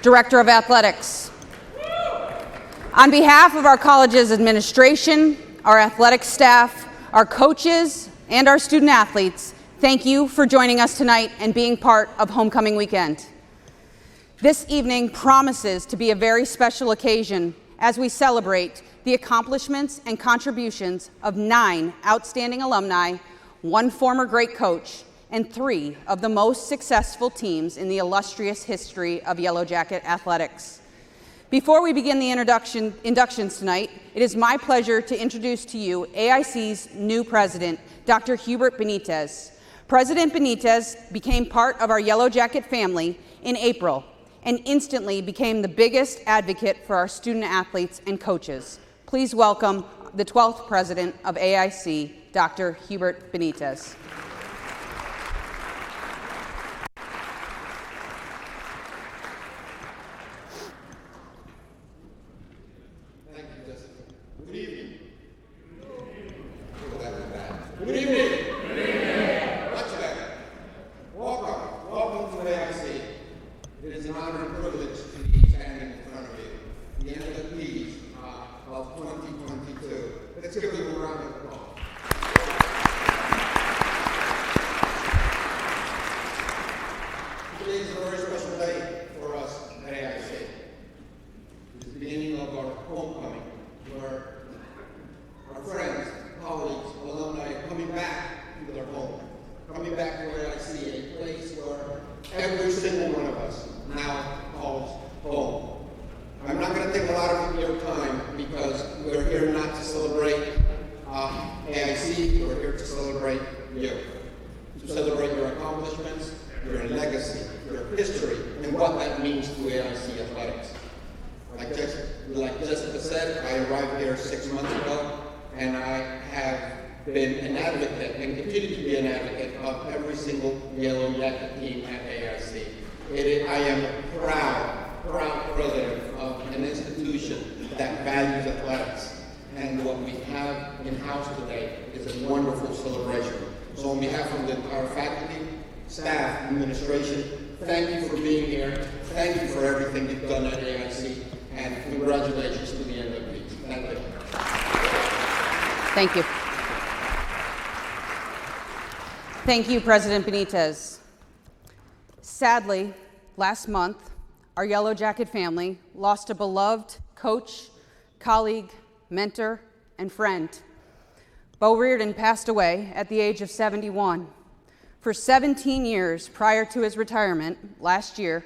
Director of Athletics. On behalf of our college's administration, our athletic staff, our coaches, and our student athletes, thank you for joining us tonight and being part of Homecoming Weekend. This evening promises to be a very special occasion as we celebrate the accomplishments and contributions of 9 outstanding alumni, 1 former great coach, and 3 of the most successful teams in the illustrious history of Yellow Jacket athletics. Before we begin the inductions tonight, it is my pleasure to introduce to you AIC's new president, Dr. Hubert Benitez. President Benitez became part of our Yellow Jacket family in April and instantly became the biggest advocate for our student athletes and coaches. Please welcome the 12th president of AIC, Dr. Hubert Benitez. Thank you, Jessica. Good evening. Good evening. Good evening. Much better. Welcome. Welcome to AIC. It is an honor and privilege to be standing in front of you. The MVPs of 2022. Let's give them a round of applause. Today is a very special day for us at AIC. It's the beginning of our homecoming, where our friends, colleagues, alumni are coming back to their home, coming back to AIC, a place where every single one of us now calls home. I'm not going to take a lot of your time because we're here not to celebrate AIC, we're here to celebrate you. To celebrate your accomplishments, your legacy, your history, and what that means to AIC athletics. Like Jessica said, I arrived here 6 months ago, and I have been an advocate and continue to be an advocate of every single Yellow Jacket team at AIC. I am a proud president of an institution that values athletics. And what we have in-house today is a wonderful celebration. So on behalf of the entire faculty, staff, administration, thank you for being here. Thank you for everything you've done at AIC. And congratulations to the MVPs. Thank you. Thank you. Thank you, President Benitez. Sadly, last month, our Yellow Jacket family lost a beloved coach, colleague, mentor, and friend. Bo Reardon passed away at the age of 71. For 17 years prior to his retirement last year,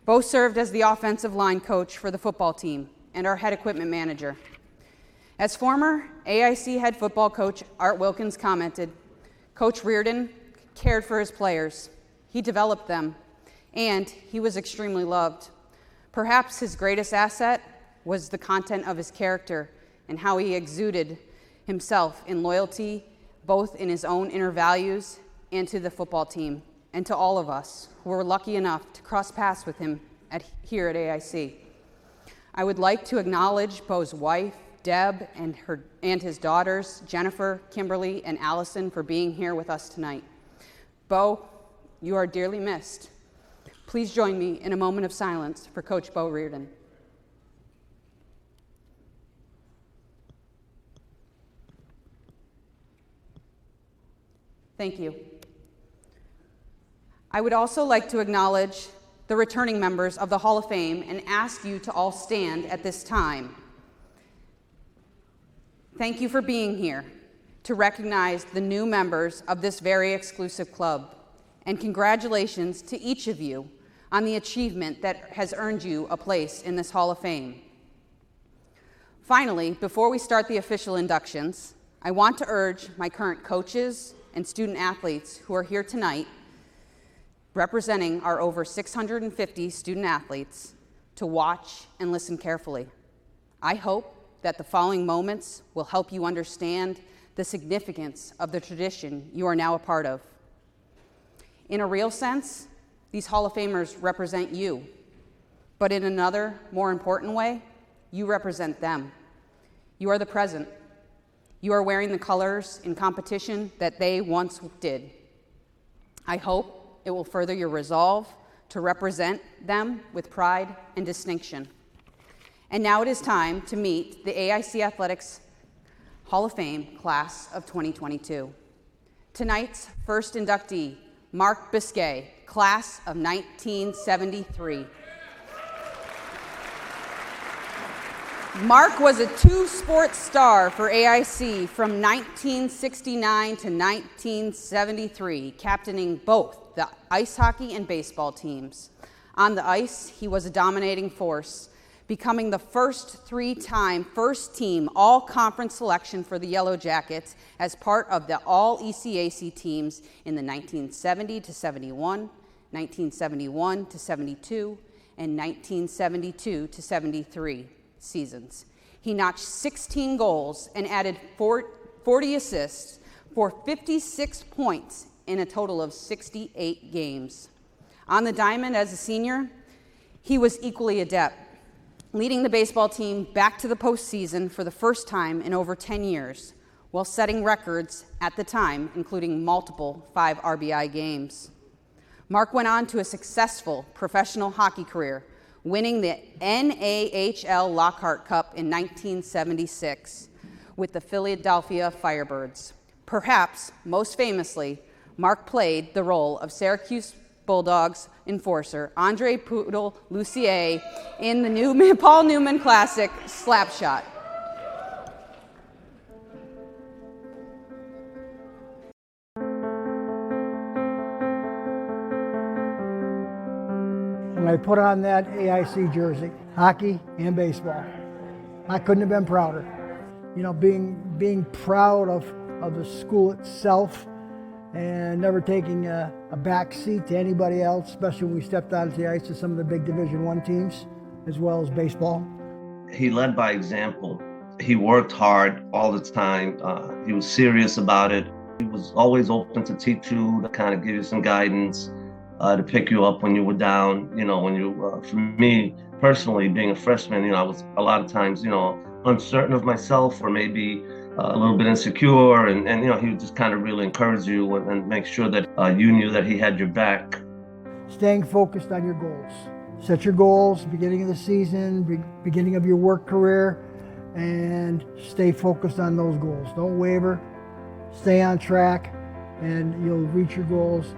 Bo served as the offensive line coach for the football team and our head equipment manager. As former AIC head football coach Art Wilkins commented, Coach Reardon cared for his players. He developed them, and he was extremely loved. Perhaps his greatest asset was the content of his character and how he exuded himself in loyalty, both in his own inner values and to the football team, and to all of us who were lucky enough to cross paths with him here at AIC. I would like to acknowledge Bo's wife, Deb, and his daughters, Jennifer, Kimberly, and Allison, for being here with us tonight. Bo, you are dearly missed. Please join me in a moment of silence for Coach Bo Reardon. Thank you. I would also like to acknowledge the returning members of the Hall of Fame and ask you to all stand at this time. Thank you for being here to recognize the new members of this very exclusive club, and congratulations to each of you on the achievement that has earned you a place in this Hall of Fame. Finally, before we start the official inductions, I want to urge my current coaches and student athletes who are here tonight representing our over 650 student athletes to watch and listen carefully. I hope that the following moments will help you understand the significance of the tradition you are now a part of. In a real sense, these Hall of Famers represent you, but in another, more important way, you represent them. You are the present. You are wearing the colors in competition that they once did. I hope it will further your resolve to represent them with pride and distinction. And now it is time to meet the AIC Athletics Hall of Fame class of 2022. Tonight's first inductee, Mark Biscay, class of 1973. Mark was a two-sport star for AIC from 1969 to 1973, captaining both the ice hockey and baseball teams. On the ice, he was a dominating force, becoming the first three-time first-team all-conference selection for the Yellow Jackets as part of the all-ECAC teams in the 1970 to 71, 1971 to 72, and 1972 to 73 seasons. He notched 16 goals and added 40 assists for 56 points in a total of 68 games. On the diamond as a senior, he was equally adept, leading the baseball team back to the postseason for the first time in over 10 years, while setting records at the time, including multiple 5 RBI games. Mark went on to a successful professional hockey career, winning the NAHL Lockhart Cup in 1976 with the Philadelphia Firebirds. Perhaps most famously, Mark played the role of Syracuse Bulldogs enforcer Andre Poodle Lucier in the Paul Newman classic Slapshot. When I put on that AIC jersey, hockey and baseball, I couldn't have been prouder. You know, being proud of the school itself and never taking a back seat to anybody else, especially when we stepped onto the ice to some of the big Division I teams, as well as baseball. He led by example. He worked hard all the time. He was serious about it. He was always open to teach you, to kind of give you some guidance, to pick you up when you were down. You know, when you, for me personally, being a freshman, you know, I was a lot of times, you know, uncertain of myself or maybe a little bit insecure, and you know, he would just kind of really encourage you and make sure that you knew that he had your back. Staying focused on your goals. Set your goals, beginning of the season, beginning of your work career, and stay focused on those goals. Don't waver, stay on track, and you'll reach your goals.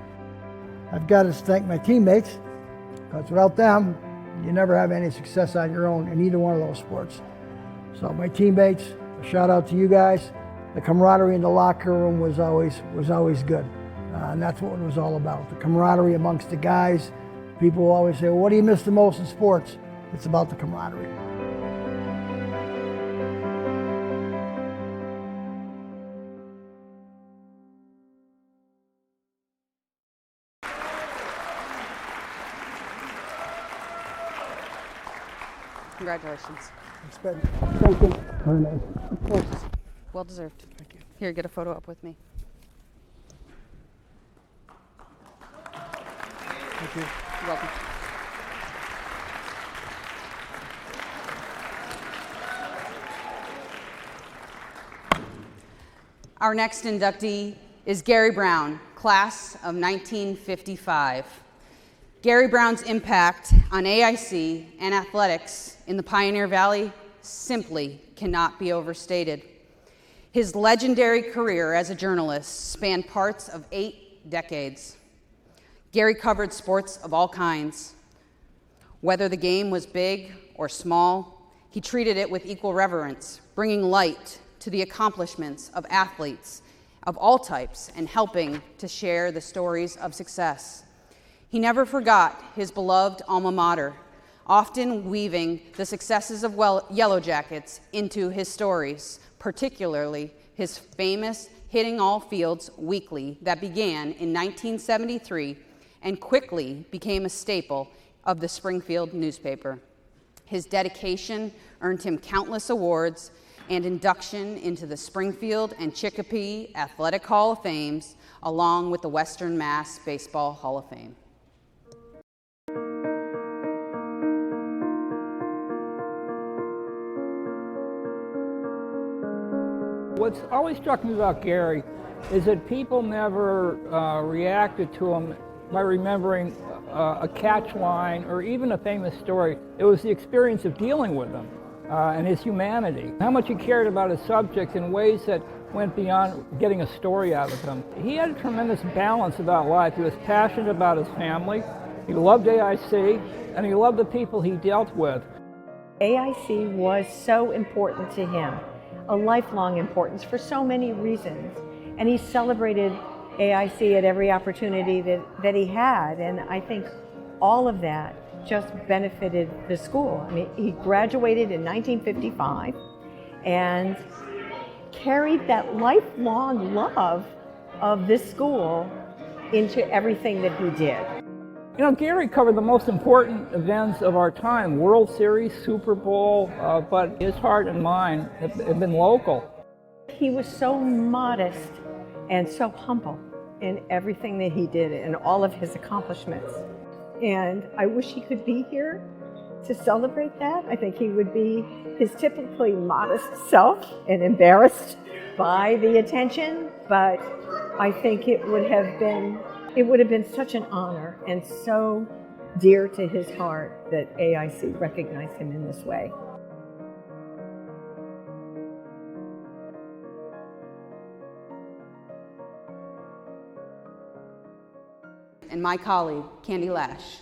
I've got to thank my teammates, because without them, you never have any success on your own in either one of those sports. So my teammates, a shout out to you guys. The camaraderie in the locker room was always good. And that's what it was all about, the camaraderie amongst the guys. People always say, well, what do you miss the most in sports? It's about the camaraderie. Congratulations. Thank you. Very nice. Of course. Well deserved. Thank you. Here, get a photo up with me. Thank you. You're welcome. Our next inductee is Gary Brown, class of 1955. Gary Brown's impact on AIC and athletics in the Pioneer Valley simply cannot be overstated. His legendary career as a journalist spanned parts of 8 decades. Gary covered sports of all kinds. Whether the game was big or small, he treated it with equal reverence, bringing light to the accomplishments of athletes of all types and helping to share the stories of success. He never forgot his beloved alma mater, often weaving the successes of Yellow Jackets into his stories, particularly his famous Hitting All Fields Weekly that began in 1973 and quickly became a staple of the Springfield newspaper. His dedication earned him countless awards and induction into the Springfield and Chicopee Athletic Hall of Fames, along with the Western Mass Baseball Hall of Fame. What's always struck me about Gary is that people never reacted to him by remembering a catch line or even a famous story. It was the experience of dealing with them and his humanity. How much he cared about his subjects in ways that went beyond getting a story out of them. He had a tremendous balance about life. He was passionate about his family. He loved AIC, and he loved the people he dealt with. AIC was so important to him, a lifelong importance for so many reasons. And he celebrated AIC at every opportunity that he had. And I think all of that just benefited the school. I mean, he graduated in 1955 and carried that lifelong love of this school into everything that he did. You know, Gary covered the most important events of our time, World Series, Super Bowl, but his heart and mind have been local. He was so modest and so humble in everything that he did and all of his accomplishments. And I wish he could be here to celebrate that. I think he would be his typically modest self and embarrassed by the attention, but I think it would have been such an honor and so dear to his heart that AIC recognized him in this way. And my colleague, Candy Lash.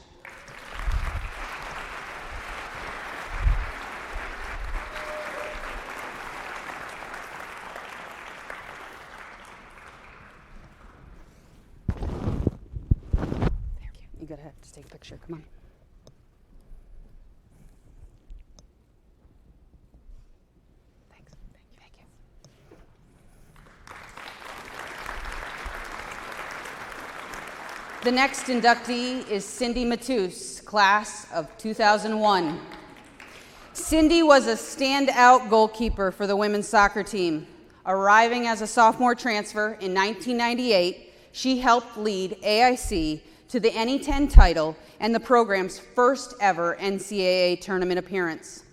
You go ahead, just take a picture, come on. Thanks, thank you. The next inductee is Cindy Matus, class of 2001. Cindy was a standout goalkeeper for the women's soccer team. Arriving as a sophomore transfer in 1998, she helped lead AIC to the NE10 title and the program's first ever NCAA tournament appearance.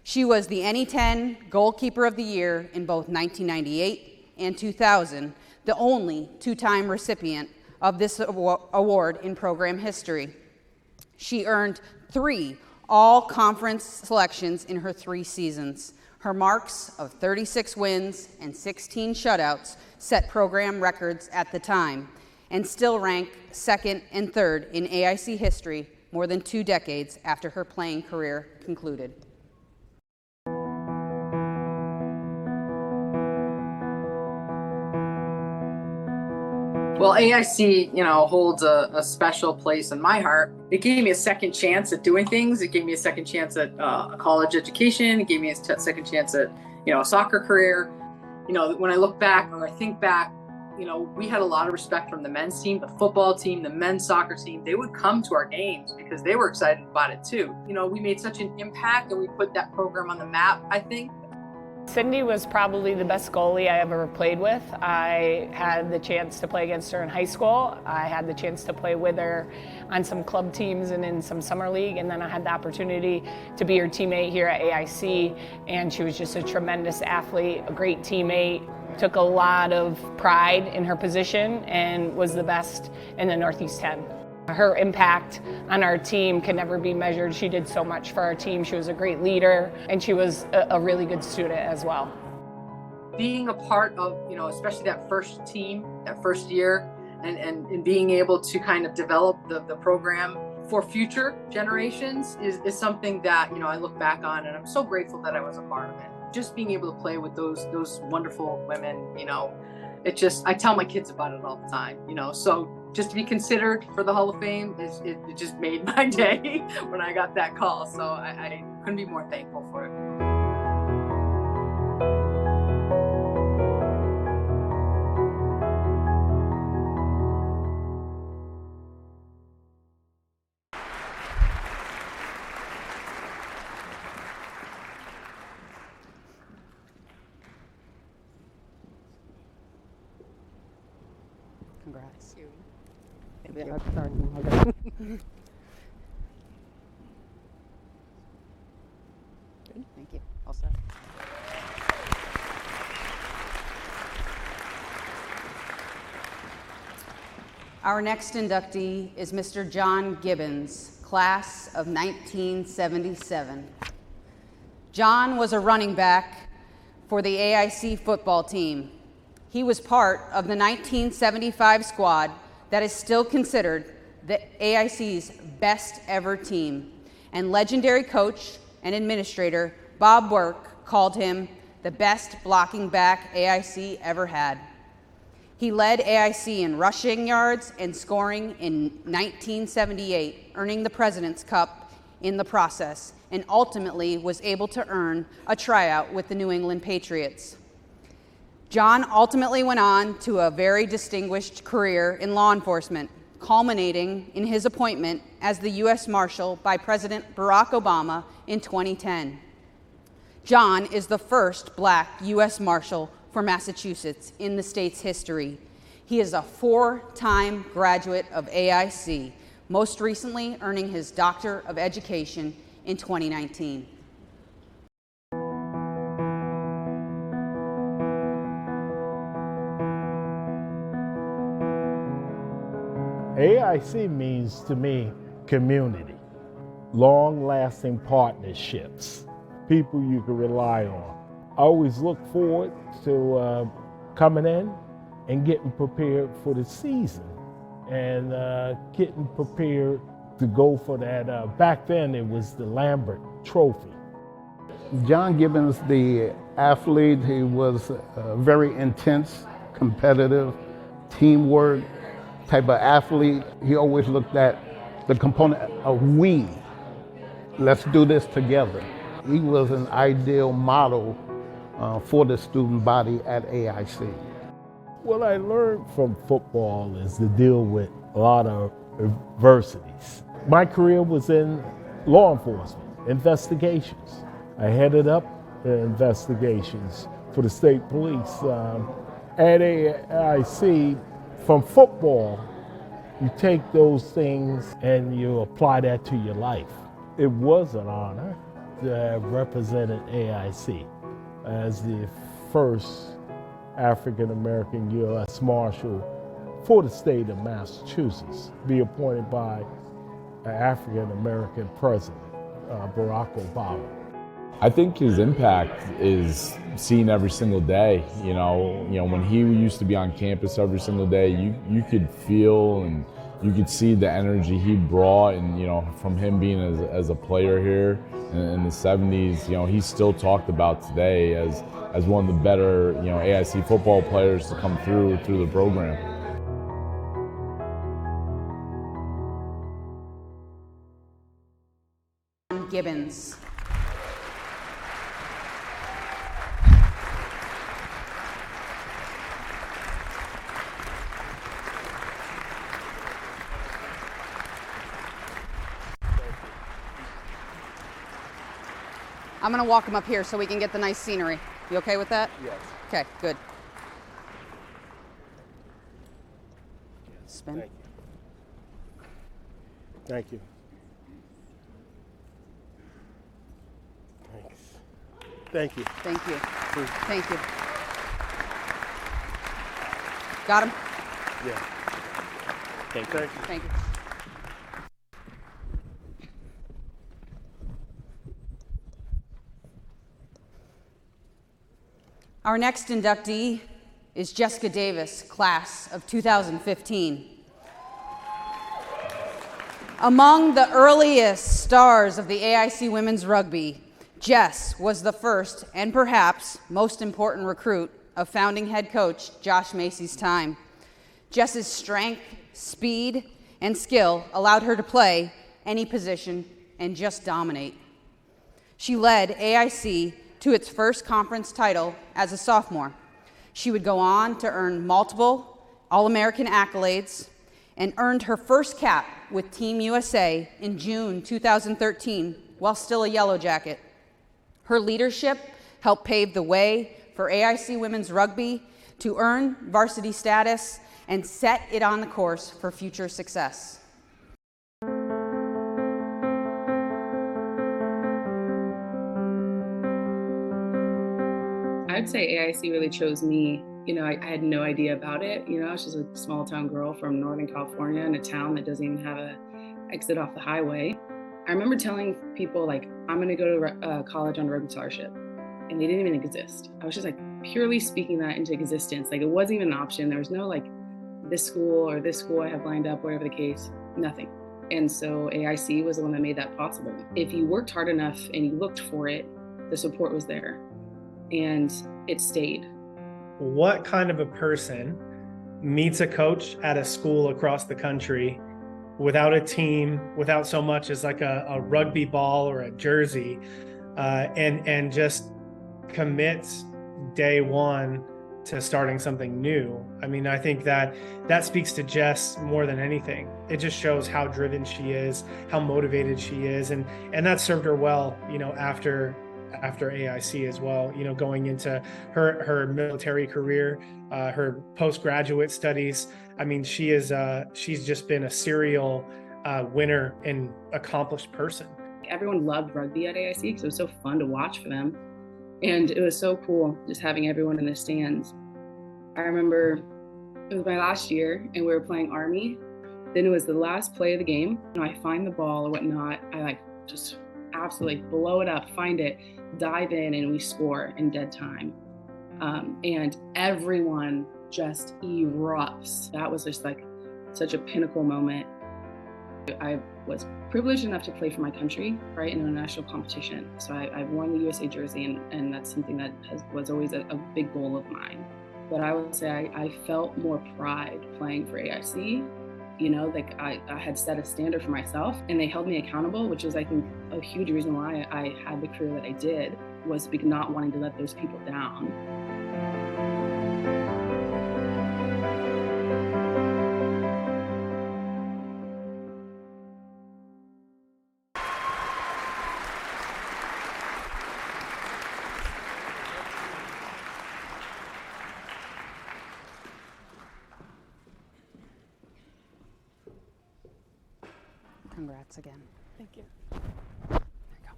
She was the NE10 Goalkeeper of the Year in both 1998 and 2000, the only two-time recipient of this award in program history. She earned 3 all-conference selections in her 3 seasons. Her marks of 36 wins and 16 shutouts set program records at the time, and still rank 2nd and 3rd in AIC history more than 2 decades after her playing career concluded. Well, AIC, holds a special place in my heart. It gave me a second chance at doing things. It gave me a second chance at a college education. It gave me a second chance at, a soccer career. When I look back or I think back, we had a lot of respect from the men's team, the football team, the men's soccer team. They would come to our games because they were excited about it too. We made such an impact and we put that program on the map, I think. Cindy was probably the best goalie I ever played with. I had the chance to play against her in high school. I had the chance to play with her on some club teams and in some summer league, and then I had the opportunity to be her teammate here at AIC, and she was just a tremendous athlete, a great teammate, took a lot of pride in her position, and was the best in the Northeast 10. Her impact on our team can never be measured. She did so much for our team. She was a great leader, and she was a really good student as well. Being a part of, especially that first team, that first year, and being able to kind of develop the program for future generations is something that, I look back on, and I'm so grateful that I was a part of it. Just being able to play with those wonderful women, I tell my kids about it all the time, so just to be considered for the Hall of Fame, it just made my day when I got that call. So I couldn't be more thankful for it. Congrats. Thank you. Good, thank you. All set. Our next inductee is Mr. John Gibbons, class of 1977. John was a running back for the AIC football team. He was part of the 1975 squad that is still considered the AIC's best ever team, and legendary coach and administrator Bob Work called him the best blocking back AIC ever had. He led AIC in rushing yards and scoring in 1978, earning the President's Cup in the process, and ultimately was able to earn a tryout with the New England Patriots. John ultimately went on to a very distinguished career in law enforcement, culminating in his appointment as the U.S. Marshal by President Barack Obama in 2010. John is the first Black U.S. Marshal for Massachusetts in the state's history. He is a 4-time graduate of AIC, most recently earning his Doctor of Education in 2019. AIC means to me community, long-lasting partnerships, people you can rely on. I always look forward to coming in and getting prepared for the season and getting prepared to go for that. Back then it was the Lambert Trophy. John Gibbons, the athlete, he was very intense, competitive, teamwork type of athlete. He always looked at the component of we. Let's do this together. He was an ideal model for the student body at AIC. What I learned from football is to deal with a lot of adversities. My career was in law enforcement, investigations. I headed up investigations for the state police. At AIC, from football, you take those things and you apply that to your life. It was an honor to have represented AIC as the first African-American U.S. Marshal for the state of Massachusetts, be appointed by an African-American president, Barack Obama. I think his impact is seen every single day. You know, when he used to be on campus every single day, you could feel and you could see the energy he brought, and from him being as a player here in the 70s, he's still talked about today as one of the better AIC football players to come through the program. Gibbons. I'm going to walk him up here so we can get the nice scenery. You okay with that? Yes. Okay, good. Spin. Thank you. Thanks. Thank you. Thank you. Thank you. Got him? Yeah. Thank you. Thank you. Our next inductee is Jessica Davis, class of 2015. Among the earliest stars of the AIC women's rugby, Jess was the first and perhaps most important recruit of founding head coach Josh Macy's time. Jess's strength, speed, and skill allowed her to play any position and just dominate. She led AIC to its first conference title as a sophomore. She would go on to earn multiple All-American accolades and earned her first cap with Team USA in June 2013 while still a Yellow Jacket. Her leadership helped pave the way for AIC women's rugby to earn varsity status and set it on the course for future success. I'd say AIC really chose me I had no idea about it. I was just a small town girl from Northern California in a town that doesn't even have a exit off the highway. I remember telling people like, I'm going to go to college on rugby scholarship, and they didn't even exist. I was just like purely speaking that into existence. Like it wasn't even an option. There was no like this school or this school I have lined up, whatever the case, nothing. And so AIC was the one that made that possible. If you worked hard enough and you looked for it, the support was there and it stayed. What kind of a person meets a coach at a school across the country without a team, without so much as like a rugby ball or a jersey, and just commits day one to starting something new? I mean, I think that speaks to Jess more than anything. It just shows how driven she is, how motivated she is, and that served her well, after AIC as well, going into her military career, her postgraduate studies. I mean, she's just been a serial winner and accomplished person. Everyone loved rugby at AIC because it was so fun to watch for them. And it was so cool just having everyone in the stands. I remember it was my last year and we were playing Army. Then it was the last play of the game. I find the ball or whatnot. I just absolutely blow it up, find it, dive in, and we score in dead time. And everyone just erupts. That was just like such a pinnacle moment. I was privileged enough to play for my country, right, in a national competition. So I've worn the USA jersey, and that's something that was always a big goal of mine. But I would say I felt more pride playing for AIC. I had set a standard for myself, and they held me accountable, which is, I think, a huge reason why I had the career that I did, was not wanting to let those people down. Congrats again. Thank you. There you go.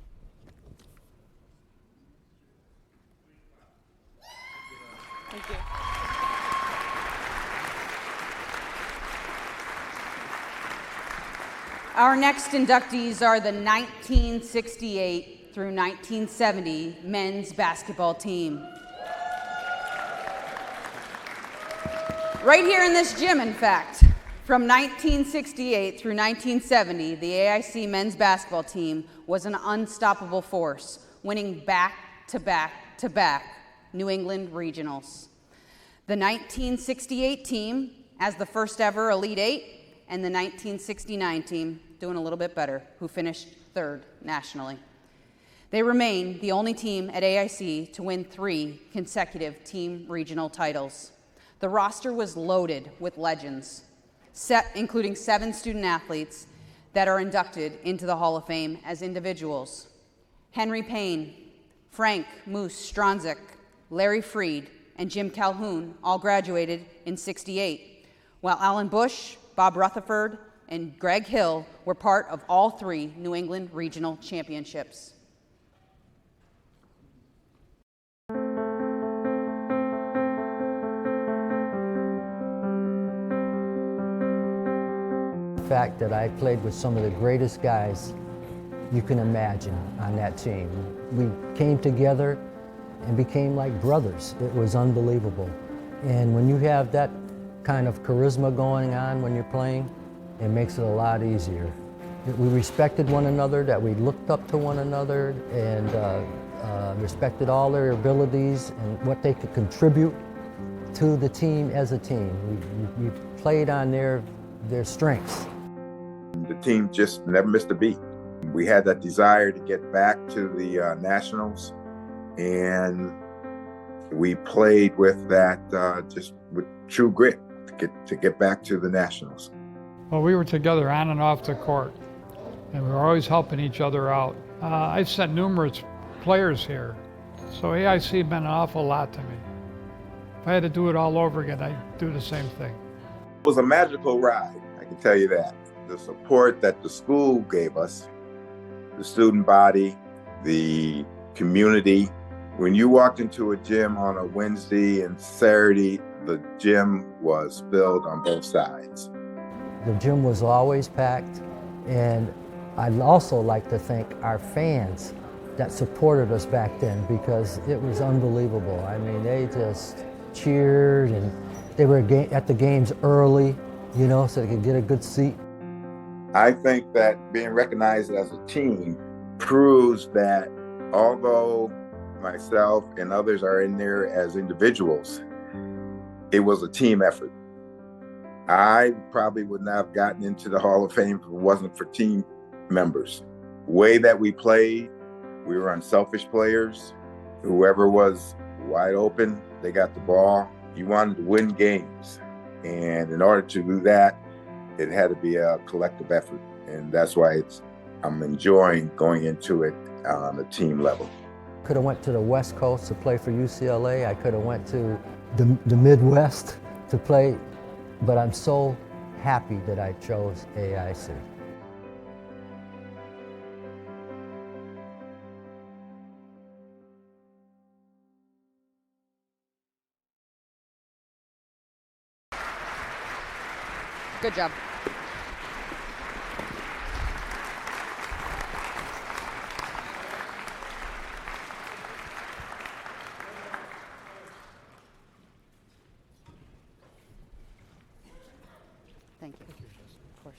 Thank you. Our next inductees are the 1968 through 1970 men's basketball team. Right here in this gym, in fact. From 1968 through 1970, the AIC men's basketball team was an unstoppable force, winning back-to-back-to-back New England regionals. The 1968 team as the first ever Elite Eight, and the 1969 team doing a little bit better, who finished third nationally. They remain the only team at AIC to win 3 consecutive team regional titles. The roster was loaded with legends, including 7 student athletes that are inducted into the Hall of Fame as individuals. Henry Payne, Frank Moose Stronzik, Larry Freed, and Jim Calhoun all graduated in '68, while Alan Bush, Bob Rutherford, and Greg Hill were part of all 3 New England regional championships. The fact that I played with some of the greatest guys you can imagine on that team. We came together and became like brothers. It was unbelievable. And when you have that kind of charisma going on when you're playing, it makes it a lot easier. We respected one another, that we looked up to one another, and respected all their abilities and what they could contribute to the team as a team. We played on their strengths. The team just never missed a beat. We had that desire to get back to the Nationals, and we played with that just with true grit to get back to the Nationals. Well, we were together on and off the court, and we were always helping each other out. I've sent numerous players here, so AIC meant an awful lot to me. If I had to do it all over again, I'd do the same thing. It was a magical ride, I can tell you that. The support that the school gave us, the student body, the community, When you walked into a gym on a Wednesday and Saturday, the gym was filled on both sides. The gym was always packed, and I'd also like to thank our fans that supported us back then, because it was unbelievable. I mean, they just cheered, and they were at the games early, you know, so they could get a good seat. I think that being recognized as a team proves that although myself and others are in there as individuals, it was a team effort. I probably would not have gotten into the Hall of Fame if it wasn't for team members. The way that we played, we were unselfish players. Whoever was wide open, they got the ball. You wanted to win games. And in order to do that, it had to be a collective effort. And that's why I'm enjoying going into it on a team level. Could have went to the West Coast to play for UCLA. I could have went to the Midwest to play, but I'm so happy that I chose AIC. Good job. Thank you. Of course.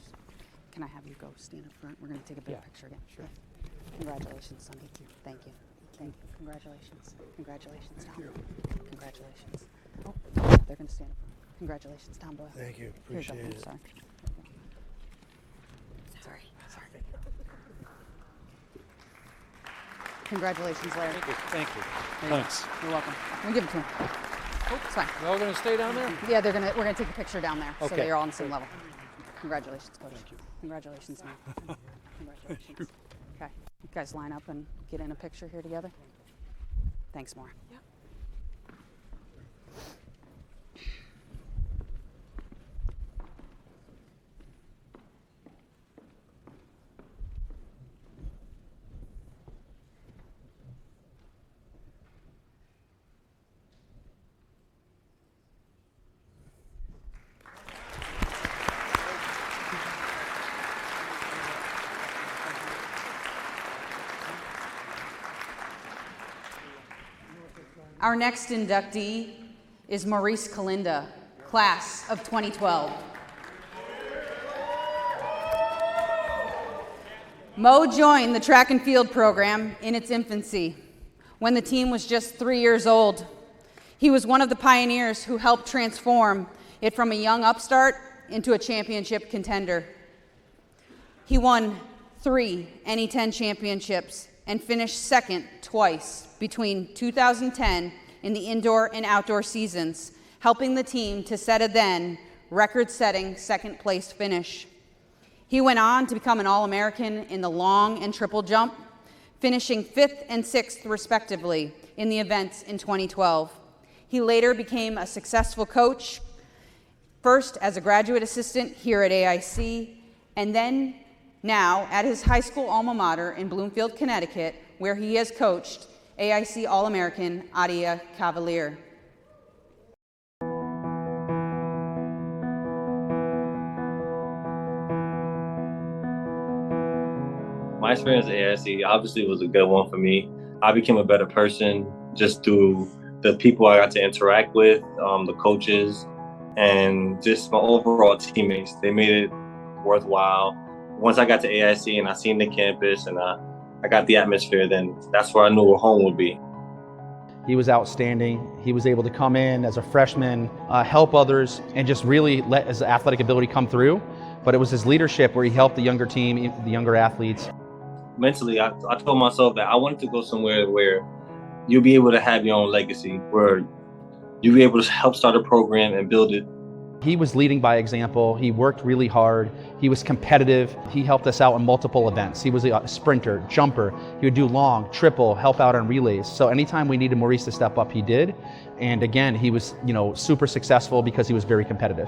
Can I have you go stand up front? We're going to take a big picture again. Sure. Congratulations, son. Thank you. Thank you. Thank you. Congratulations. Congratulations, Tom. Congratulations. Oh, they're going to stand up front. Congratulations, Tom Boyle. Thank you. Here you go. Appreciate it. Sorry. Sorry. Congratulations, Larry. Thank you. There you go. Thanks. You're welcome. We'll give it to him. Oh, it's fine. They're all going to stay down there? Yeah, we're gonna take a picture down there, so that Okay. you're all on the same level. Congratulations, Coach. Thank you. Congratulations, man. Congratulations. Okay, you guys line up and get in a picture here together. Thanks, Maura. Yep. Our next inductee is Maurice Kalinda, class of 2012. Mo joined the track and field program in its infancy, when the team was just 3 years old. He was one of the pioneers who helped transform it from a young upstart into a championship contender. He won 3 NE10 championships and finished second twice between 2010 in the indoor and outdoor seasons, helping the team to set a then record-setting second place finish. He went on to become an All-American in the long and triple jump, finishing 5th and 6th respectively in the events in 2012. He later became a successful coach, first as a graduate assistant here at AIC, and then now at his high school alma mater in Bloomfield, Connecticut, where he has coached AIC All-American Adia Cavalier. My experience at AIC obviously was a good one for me. I became a better person just through the people I got to interact with, the coaches, and just my overall teammates. They made it worthwhile. Once I got to AIC and I seen the campus and I got the atmosphere, then that's where I knew where home would be. He was outstanding. He was able to come in as a freshman, help others, and just really let his athletic ability come through. But it was his leadership where he helped the younger team, the younger athletes. Mentally, I told myself that I wanted to go somewhere where you'll be able to have your own legacy, where you'll be able to help start a program and build it. He was leading by example. He worked really hard. He was competitive. He helped us out in multiple events. He was a sprinter, jumper. He would do long, triple, help out on relays. So anytime we needed Maurice to step up, he did. And again, he was, super successful because he was very competitive.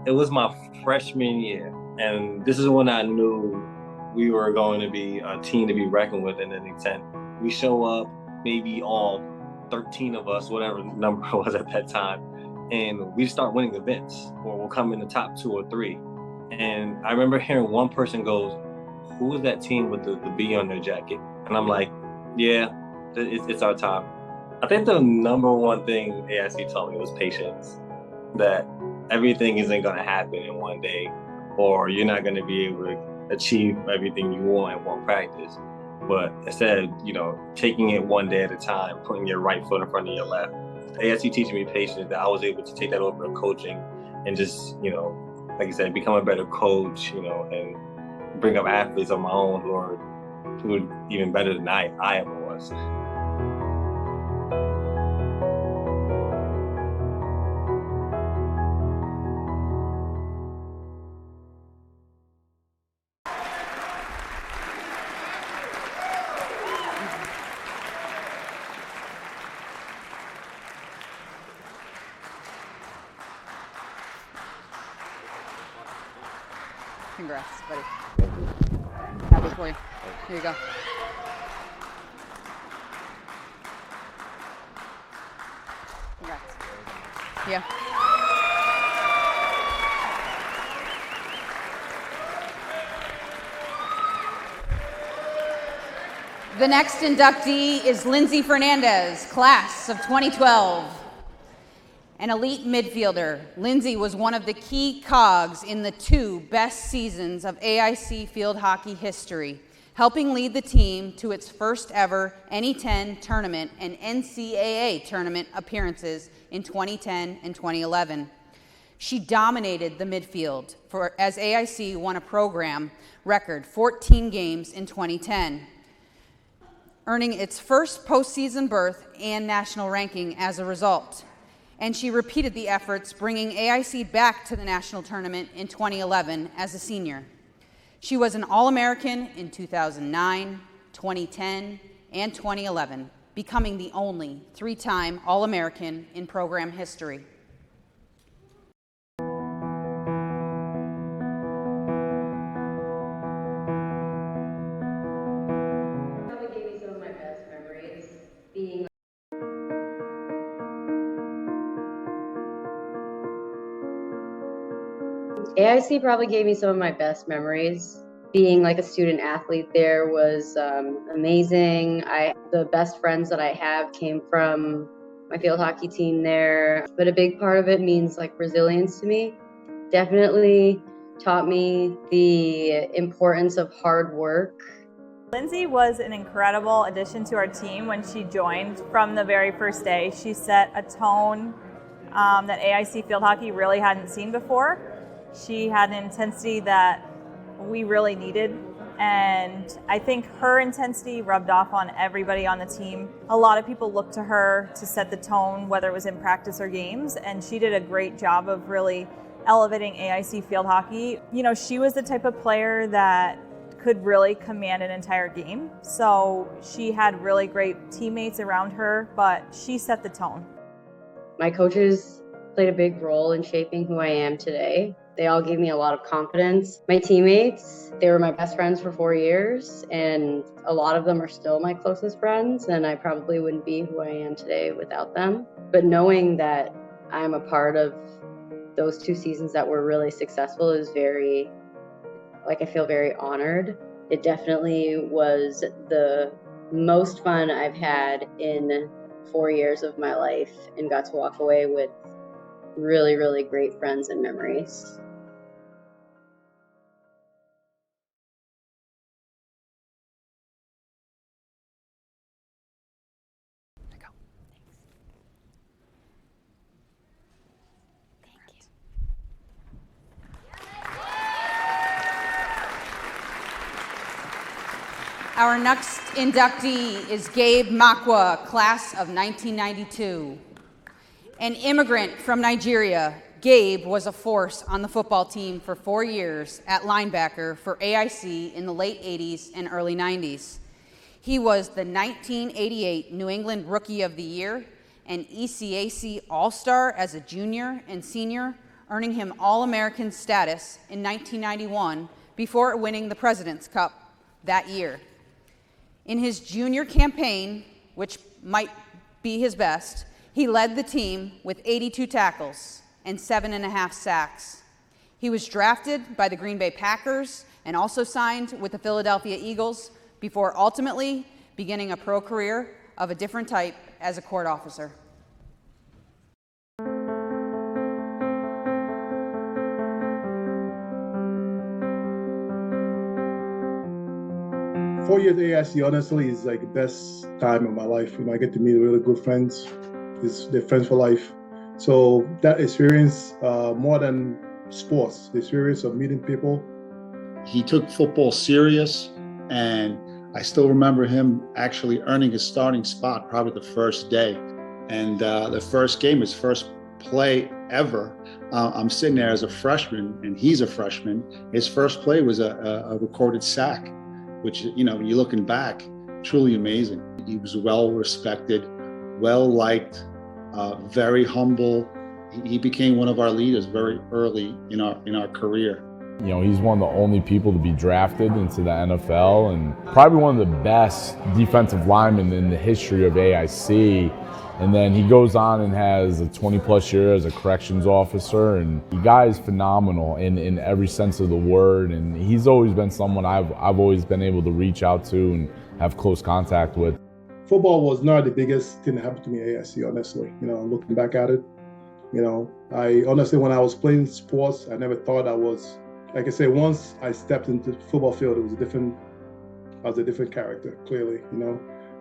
It was my freshman year, and this is when I knew we were going to be a team to be reckoned with in the NE10. We show up, maybe all 13 of us, whatever the number was at that time, and we start winning events, or we'll come in the top 2 or 3. And I remember hearing one person goes, "Who is that team with the B on their jacket?" And I'm like, "Yeah, it's our time." I think the number one thing AIC taught me was patience. That everything isn't going to happen in one day, or you're not going to be able to achieve everything you want in one practice. But instead, taking it one day at a time, putting your right foot in front of your left. AIC teaching me patience, that I was able to take that over to coaching and just, like you said, become a better coach, and bring up athletes of my own who are even better than I ever was. Congrats, buddy. Happy for you. Here you go. Congrats. Yeah. The next inductee is Lindsay Fernandez, class of 2012. An elite midfielder, Lindsay was one of the key cogs in the 2 best seasons of AIC field hockey history, helping lead the team to its first ever NE10 tournament and NCAA tournament appearances in 2010 and 2011. She dominated the midfield as AIC won a program record 14 games in 2010, earning its first postseason berth and national ranking as a result. And she repeated the efforts, bringing AIC back to the national tournament in 2011 as a senior. She was an All-American in 2009, 2010, and 2011, becoming the only 3-time All-American in program history. Probably gave me some of my best memories, being AIC probably gave me some of my best memories. Being like a student athlete there was amazing. The best friends that I have came from my field hockey team there, but a big part of it means like resilience to me. Definitely taught me the importance of hard work. Lindsay was an incredible addition to our team when she joined. From the very first day, she set a tone that AIC field hockey really hadn't seen before. She had an intensity that we really needed, and I think her intensity rubbed off on everybody on the team. A lot of people looked to her to set the tone, whether it was in practice or games, and she did a great job of really elevating AIC field hockey. She was the type of player that could really command an entire game, so she had really great teammates around her, but she set the tone. My coaches played a big role in shaping who I am today. They all gave me a lot of confidence. My teammates, they were my best friends for 4 years, and a lot of them are still my closest friends, and I probably wouldn't be who I am today without them. But knowing that I'm a part of those 2 seasons that were really successful is I feel very honored. It definitely was the most fun I've had in 4 years of my life, and got to walk away with really, really great friends and memories. Our next inductee is Gabe Makwa, class of 1992. An immigrant from Nigeria, Gabe was a force on the football team for 4 years at linebacker for AIC in the late 80s and early 90s. He was the 1988 New England Rookie of the Year and ECAC All-Star as a junior and senior, earning him All-American status in 1991 before winning the President's Cup that year. In his junior campaign, which might be his best, he led the team with 82 tackles and 7.5 sacks. He was drafted by the Green Bay Packers and also signed with the Philadelphia Eagles before ultimately beginning a pro career of a different type as a court officer. 4 years at AIC, honestly, is like the best time of my life. I get to meet really good friends. They're friends for life. So that experience, more than sports, the experience of meeting people. He took football serious, and I still remember him actually earning his starting spot probably the first day. And the first game, his first play ever, I'm sitting there as a freshman, and he's a freshman. His first play was a recorded sack, which, you're looking back, truly amazing. He was well respected, well liked, very humble. He became one of our leaders very early in our career. He's one of the only people to be drafted into the NFL and probably one of the best defensive linemen in the history of AIC. And then he goes on and has a 20-plus year as a corrections officer, and the guy is phenomenal in every sense of the word. And he's always been someone I've always been able to reach out to and have close contact with. Football was not the biggest thing that happened to me at AIC, honestly. Looking back at it, I honestly, when I was playing sports, I never thought I was, like I say, once I stepped into the football field, I was a different character, clearly,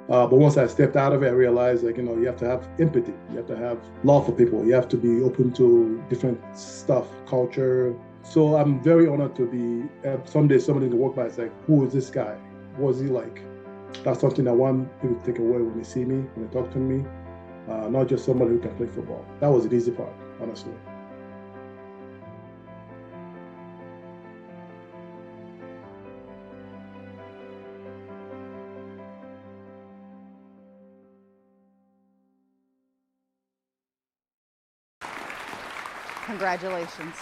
But once I stepped out of it, I realized, you have to have empathy. You have to have love for people. You have to be open to different stuff, culture. So I'm very honored to be, someday somebody to walk by and say, who is this guy? What is he like? That's something I want people to take away when they see me, when they talk to me. Not just somebody who can play football. That was the easy part, honestly. Congratulations.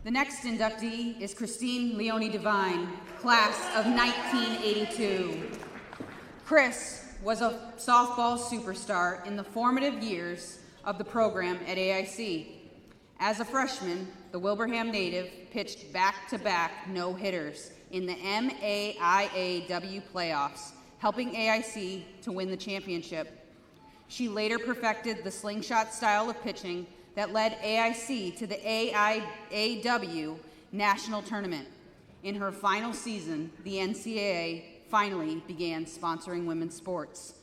The next inductee is Christine Leone Devine, class of 1982. Chris was a softball superstar in the formative years of the program at AIC. As a freshman, the Wilbraham native pitched back-to-back no-hitters in the MAIAW playoffs, helping AIC to win the championship. She later perfected the slingshot style of pitching that led AIC to the AIAW National Tournament. In her final season, the NCAA finally began sponsoring women's sports.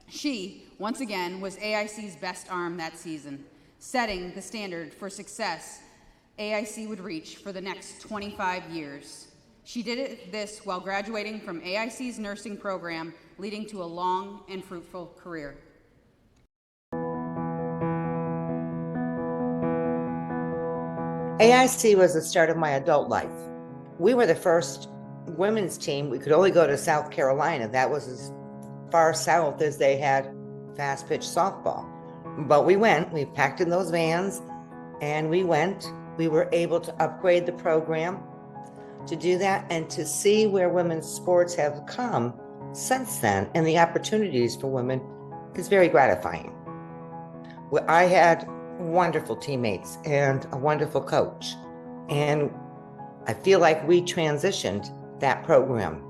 She, once again, was AIC's best arm that season, setting the standard for success AIC would reach for the next 25 years. She did this while graduating from AIC's nursing program, leading to a long and fruitful career. AIC was the start of my adult life. We were the first women's team. We could only go to South Carolina. That was as far south as they had fast pitch softball. But we went, we packed in those vans, and we went. We were able to upgrade the program to do that and to see where women's sports have come since then, and the opportunities for women is very gratifying. I had wonderful teammates and a wonderful coach, and I feel like we transitioned that program.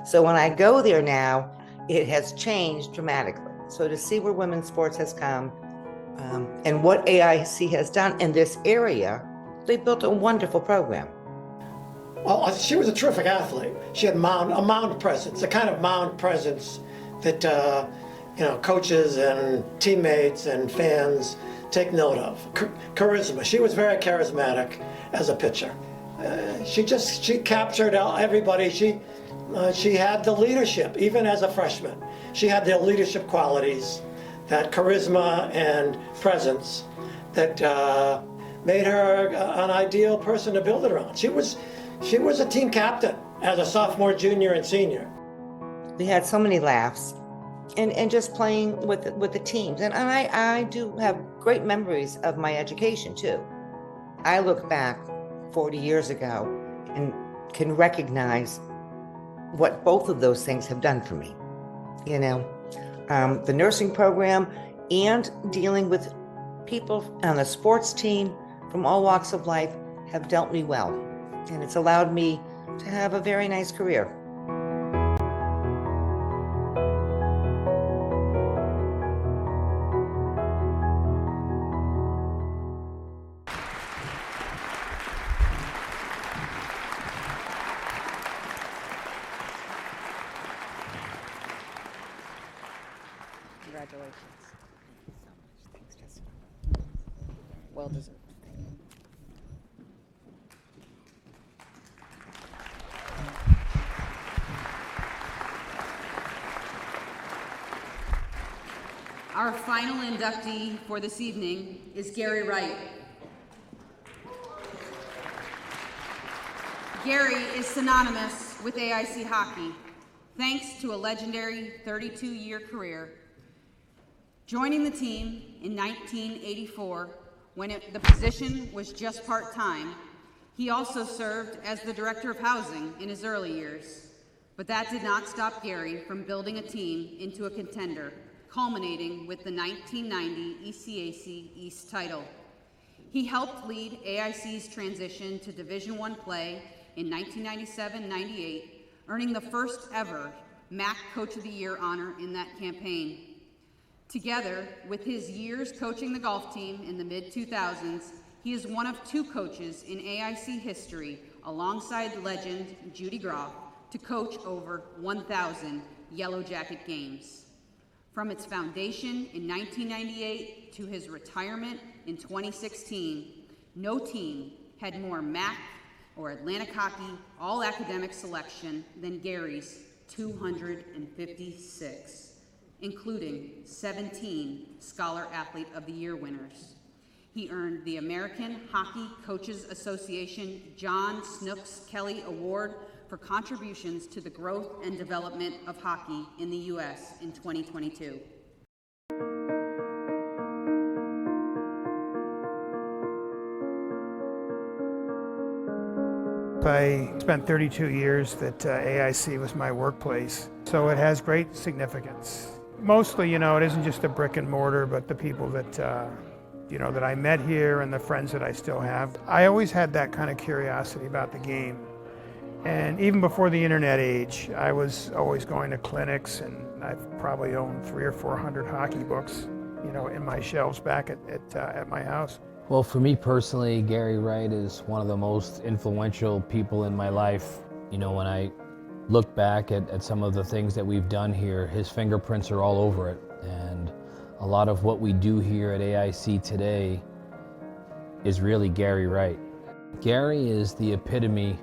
So when I go there now, it has changed dramatically. So to see where women's sports has come and what AIC has done in this area, they built a wonderful program. Well, she was a terrific athlete. She had a mound presence, the kind of mound presence that coaches and teammates and fans take note of. Charisma. She was very charismatic as a pitcher. She captured everybody. She had the leadership, even as a freshman. She had the leadership qualities, that charisma and presence that made her an ideal person to build it around. She was a team captain as a sophomore, junior, and senior. We had so many laughs, and just playing with the teams. And I do have great memories of my education too. I look back 40 years ago and can recognize what both of those things have done for me. You know, the nursing program and dealing with people on the sports team from all walks of life have dealt me well. And it's allowed me to have a very nice career. Congratulations. Thank you so much. Thanks, Jessica. Well deserved. Our final inductee for this evening is Gary Wright. Gary is synonymous with AIC hockey, thanks to a legendary 32-year career. Joining the team in 1984, when the position was just part-time, he also served as the director of housing in his early years. But that did not stop Gary from building a team into a contender, culminating with the 1990 ECAC East title. He helped lead AIC's transition to Division I play in 1997-98, earning the first ever MAC Coach of the Year honor in that campaign. Together with his years coaching the golf team in the mid-2000s, he is one of 2 coaches in AIC history, alongside legend Judy Groff, to coach over 1,000 Yellow Jacket games. From its foundation in 1998 to his retirement in 2016, no team had more MAC or Atlantic Hockey all-academic selection than Gary's 256, including 17 Scholar Athlete of the Year winners. He earned the American Hockey Coaches Association John Snooks Kelly Award for contributions to the growth and development of hockey in the U.S. in 2022. I spent 32 years that AIC was my workplace, so it has great significance. Mostly, it isn't just a brick and mortar, but the people that, that I met here and the friends that I still have. I always had that kind of curiosity about the game. And even before the internet age, I was always going to clinics, and I've probably owned 300 or 400 hockey books, in my shelves back at my house. Well, for me personally, Gary Wright is one of the most influential people in my life. When I look back at some of the things that we've done here, his fingerprints are all over it. And a lot of what we do here at AIC today is really Gary Wright. Gary is the epitome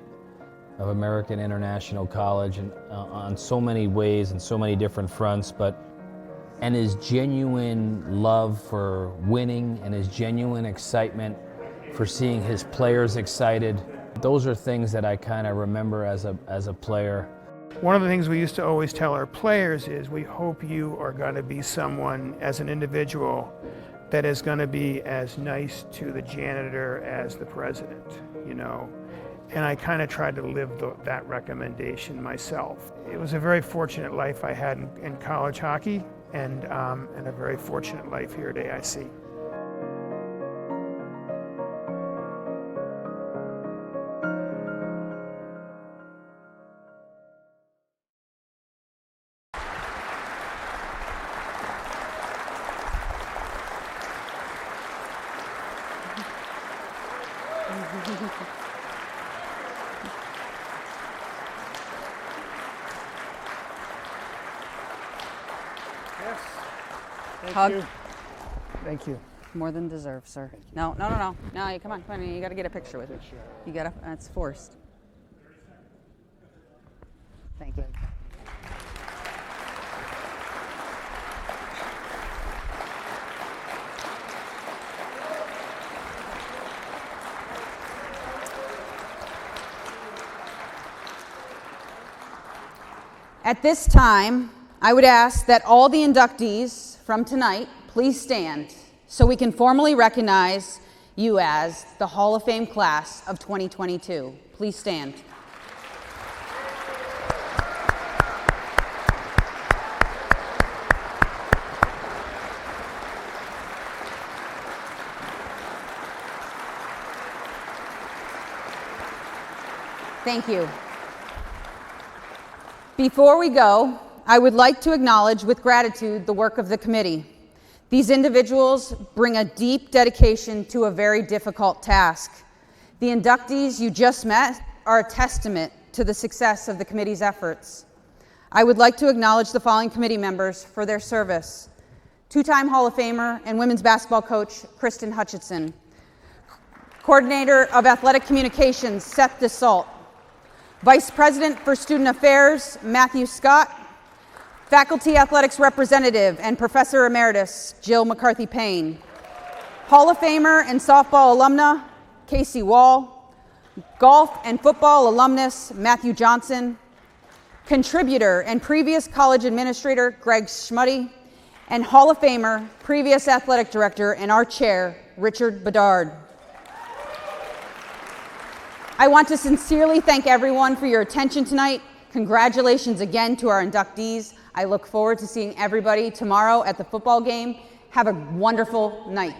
of American International College, and on so many ways and so many different fronts, and his genuine love for winning and his genuine excitement for seeing his players excited. Those are things that I kind of remember as a player. One of the things we used to always tell our players is we hope you are going to be someone as an individual that is going to be as nice to the janitor as the president, And I kind of tried to live that recommendation myself. It was a very fortunate life I had in college hockey, and a very fortunate life here at AIC. Yes. Thank Hug. you. Thank you. More than deserved, sir. No, you come on, you gotta get a picture with me. You gotta, that's forced. Thank you. At this time, I would ask that all the inductees from tonight please stand so we can formally recognize you as the Hall of Fame class of 2022. Please stand. Thank you. Before we go, I would like to acknowledge with gratitude the work of the committee. These individuals bring a deep dedication to a very difficult task. The inductees you just met are a testament to the success of the committee's efforts. I would like to acknowledge the following committee members for their service. Two-time Hall of Famer and women's basketball coach, Kristen Hutchinson. Coordinator of Athletic Communications, Seth DeSalt. Vice President for Student Affairs, Matthew Scott. Faculty Athletics Representative and Professor Emeritus, Jill McCarthy-Payne. Hall of Famer and softball alumna, Casey Wall. Golf and football alumnus, Matthew Johnson. Contributor and previous college administrator, Greg Schmuddy. And Hall of Famer, previous athletic director and our chair, Richard Bedard. I want to sincerely thank everyone for your attention tonight. Congratulations again to our inductees. I look forward to seeing everybody tomorrow at the football game. Have a wonderful night.